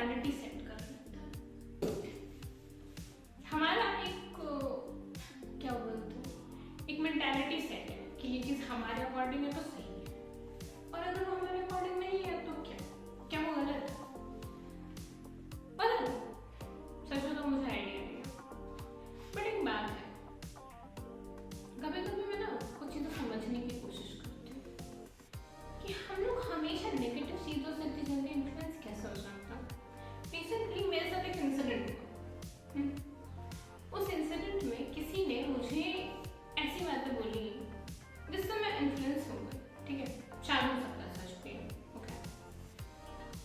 Mentality set कर लेता है। हमारा एक क्या बोलते हैं, एक मेंटालिटी सेट है कि ये चीज़ हमारे अकॉर्डिंग है तो सही है, और अगर वो हमारे अकॉर्डिंग नहीं है तो क्या वो गलत है? पता नहीं, सच में तो मुझे आइडिया नहीं है। बट एक बात है, कभी कभी मैं ना कुछ चीज़ें समझने की कोशिश करती हूँ कि हम लोग हमेशा नेगेटिव चीज़ों से इतनी जल्दी इन्फ्लुएंस कैसे हो सकता है। रिसेंटली मेरे साथ एक इंसिडेंट हुआ। उस इंसिडेंट में किसी ने मुझे ऐसी बातें बोली जिससे मैं इन्फ्लुएंस हो गई। ठीक है, शायद हो सकता है सच भी। ओके,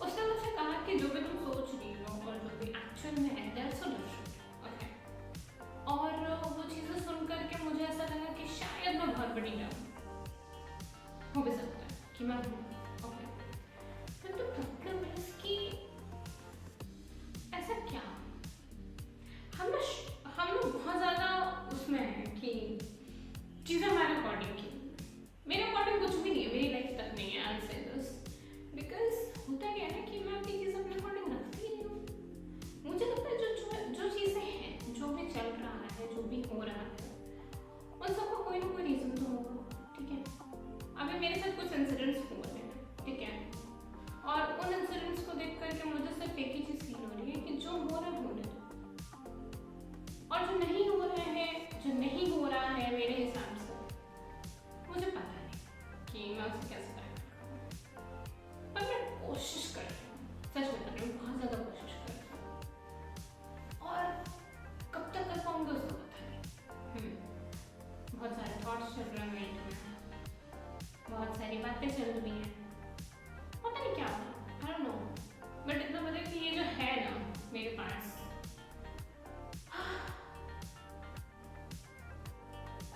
उसने मुझसे कहा कि जो भी तुम सोच रही हो और जो भी एक्चुअल में है दैट्स सो डिफरेंट। ओके, और वो चीज़ें सुन करके मुझे ऐसा लगा कि शायद मैं बहुत बड़ी ना हो भी सकता है कि मैं हूँ। ओके, पर तो प्रॉब्लम है इसकी, ऐसा क्या हम लोग बहुत ज़्यादा उसमें है कि चीज़ें हमारे अकॉर्डिंग की, मेरे अकॉर्डिंग कुछ भी नहीं है, मेरी लाइफ तक नहीं है। आई से दिस बिकॉज होता क्या है ना कि मैं अपनी चीज़ अपने अकॉर्डिंग रखती ही नहीं हूँ। मुझे लगता है जो चीज़ें हैं, जो भी चल रहा है, जो भी हो रहा है, उन सबका कोई ना कोई रीज़न तो होगा। ठीक है, अभी मेरे साथ कुछ इंसिडेंट्स हुए हैं, ठीक है, और उन इंसिडेंट्स को देख करके मुझे सिर्फ एक ही चीज़ फील हो रही है कि जो हो रहा है होने दो, और जो नहीं हो रहा है मेरे हिसाब से मुझे पता नहीं कि मैं उसे कैसे करूँ, पर मैं कोशिश कर रही हूँ, सच बता रही हूँ, बहुत ज़्यादा कोशिश कर रही हूँ, और कब तक कर पाऊँगी उसको पता नहीं। बहुत सारे थॉट्स चल रहे हैं माइंड में, बहुत सारी बातें चल रही हैं, पता नहीं क्या होगा, आई डोंट नो। बट इतना पता है कि ये जो है ना मेरे पास,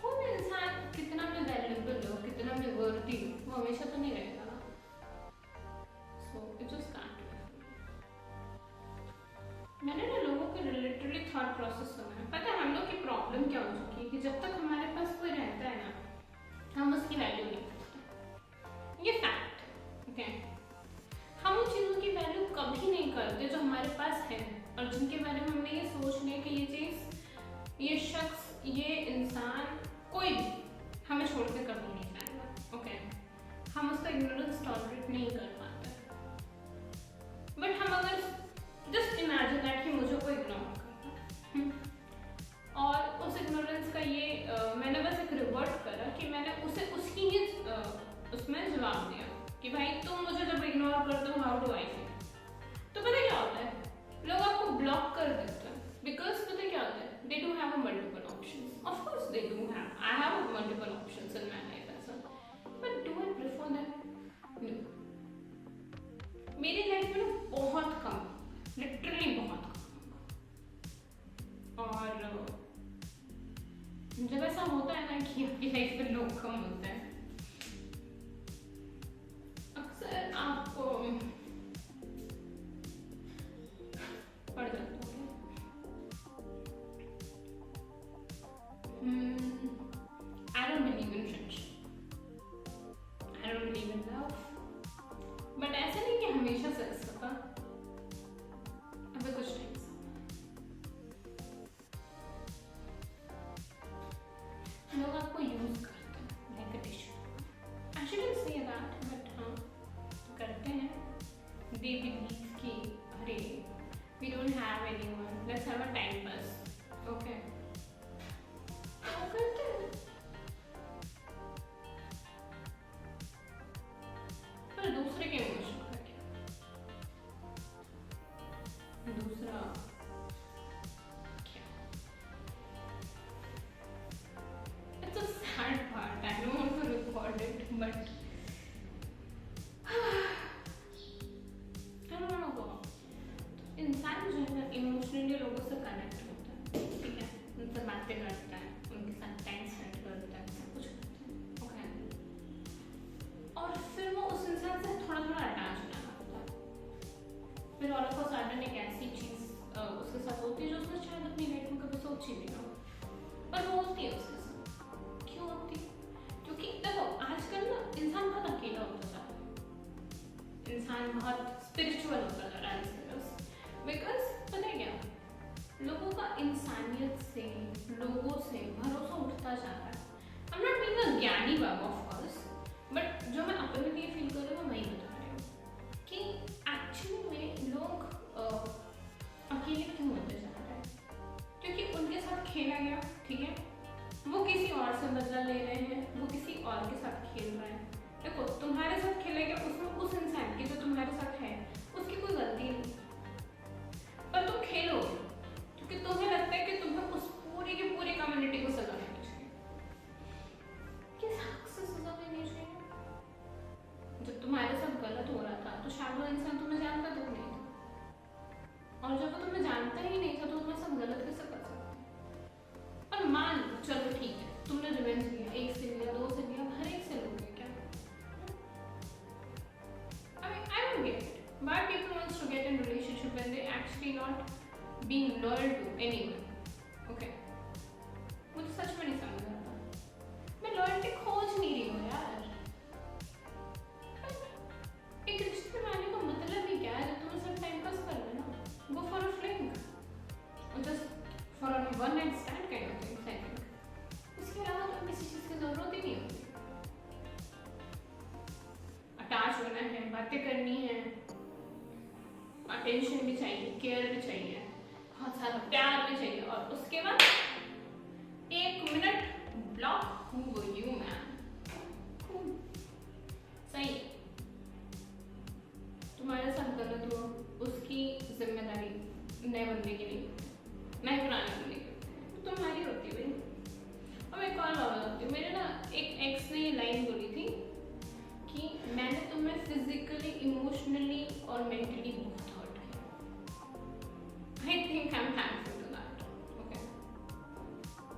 कोई इंसान कितना भी वैल्यूएबल हो, कितना भी वर्दी हो, वो हमेशा तो नहीं रहेगा ना। So it just can't be. मैंने ना लोगों के लिटरली थॉट प्रोसेस सुना है। पता है हम लोग की प्रॉब्लम क्या हो चुकी है कि जब तक हमारे पास कोई रहता है ना, हम उसकी वैल्यू नहीं करते। ये फैक्ट है। ओके, हम उन चीज़ों की वैल्यू कभी नहीं करते जो हमारे पास है और जिनके बारे में हमें ये सोच लें कि ये चीज़, ये शख्स, ये इंसान, कोई भी हमें छोड़ के कभी नहीं जाएगा। ओके, हम उसका इग्नोरेंस टॉलरेट नहीं कर पाते। बट हम अगर जस्ट इमेजिन दैट कि मुझे कोई इग्नोर करना, और उस इग्नोरेंस का ये मैंने बस एक रिवर्ट करा कि मैंने उसे उसकी ही उसमें जवाब दिया कि भाई तुम मुझे जब इग्नोर करते हो हाउ डू आई फील। तो पता क्या होता है, लोग आपको ब्लॉक कर देते हैं बिकॉज पता क्या होता है, they do have a multiple options. Of course they do have. I have multiple options in my life as well. But do I prefer them? No. मेरी लाइफ में बहुत कम, लिटरली बहुत कम, और जब ऐसा होता है ना कि आपकी लाइफ में लोग कम होते हैं, अक्सर आप पढ़ जाते हो। I don't believe in friendship. I don't believe in love. But ऐसा नहीं कि हमेशा सेक्स होता, अभी कुछ टाइम से लोग आपको यूज करते हैं like a tissue. I shouldn't say that, but हाँ करते हैं। They believe कि अरे we don't have anyone, let's have a time pass. Okay. करते हैं, पर दूसरे के इमोशन का क्या? दूसरा क्या? It's a sad part. I don't want to record it, but I don't know. इंसान जो है ना इमोशनली लोगों से कनेक्ट होता है, ठीक है, उनसे बातें करता है, उनके साथ टाइम स्पेंड करता है, सब कुछ करता है। ओके, और फिर वो उस इंसान से थोड़ा थोड़ा अटैच होने लगता है। फिर ऑल ऑफ अ सडन एक ऐसी चीज़ उसके साथ होती है जो उसने शायद अपनी लाइफ में कभी सोची भी ना हो, पर वो होती है उसके साथ। क्यों होती है? क्योंकि देखो आजकल ना इंसान बहुत अकेला होता जा रहा है, इंसान बहुत स्पिरिचुअल होता जा रहा है। लोगों से भरोसा उठता जा रहा है। I am not being a ज्ञानी बाबा ऑफ कोर्स, बट जो मैं अपने लिए फील कर रही हूँ वही बता रही हूँ कि एक्चुअली में लोग अकेले क्यों होते जा रहे हैं, क्योंकि उनके साथ खेला गया, ठीक है, वो किसी और से बदला ले रहे हैं, वो किसी और के साथ खेल रहे हैं। देखो तुम्हारे साथ खेला गया, उसमें उस इंसान की जो तुम्हारे साथ है उसकी कोई गलती नहीं, पर तुम खेलोगे क्योंकि तुम्हें लगता है कि तुम्हें उस पूरी की पूरी कम्युनिटी को सजा देनी चाहिए। किस हक से सजा देनी चाहिए? जब तुम्हारे साथ गलत हो रहा था तो शायद वो इंसान तुम्हें जानता तक नहीं था, और जब वो तुम्हें जानता ही नहीं था तो तुम्हारे साथ गलत कैसे कर सकता है? और मान लो चलो ठीक है, तुमने रिवेंज लिया, एक से लिया, दो से लिया, हर एक से लोगे क्या? I don't get it. Why people wants to get in relationship when they actually not being loyal to anyone? Okay. मुझे सच में नहीं समझ आता। मैं लॉयल्टी खोज नहीं रही हूँ यार। एक रिश्ते में आने का मतलब ही क्या है? जब तुम्हें सिर्फ टाइम पास करना है ना, go for a fling, or just for a one night stand kind of thing, I think. उसके अलावा तो किसी चीज़ की जरूरत ही नहीं होती। अटैच होना है, बातें करनी है, अटेंशन भी चाहिए, केयर भी चाहिए, बहुत सारा प्यार भी चाहिए, और उसके बाद 1 minute block, who were you man? सही, तुम्हारे साथ गलत हुआ, उसकी जिम्मेदारी नए बंदे की नहीं, नए पुराने बंदे की, तुम्हारी होती है भाई। और मैं एक और बात बताती हूँ, मेरे ना एक एक्स ने ये लाइन बोली थी कि मैंने तुम्हें फिजिकली, इमोशनली और मेंटली बहुत हर्ट किया। I think I am thankful to that. Okay,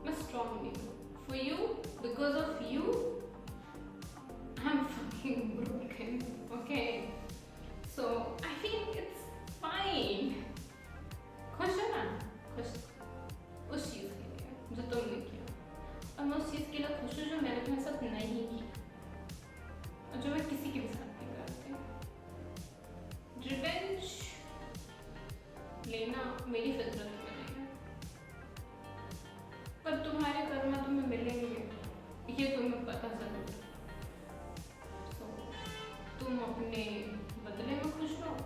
मैं स्ट्रॉन्ग नहीं हूँ for you, because of you I am fucking broken. Okay, so I think it's fine. खुश है ना? खुश उस चीज़ के लिए जो तुमने किया, और मैं उस चीज़ के लिए खुश हूँ जो मैंने तुम्हारे साथ नहीं की, और जो मैं किसी के भी साथ नहीं करती। रिवेंज लेना मेरी फितरत में नहीं है, पर तुम्हारे कर्म तुम्हें मिलेंगे ये तुम्हें पता जरूर। तो तुम अपने बदले में खुश रहो।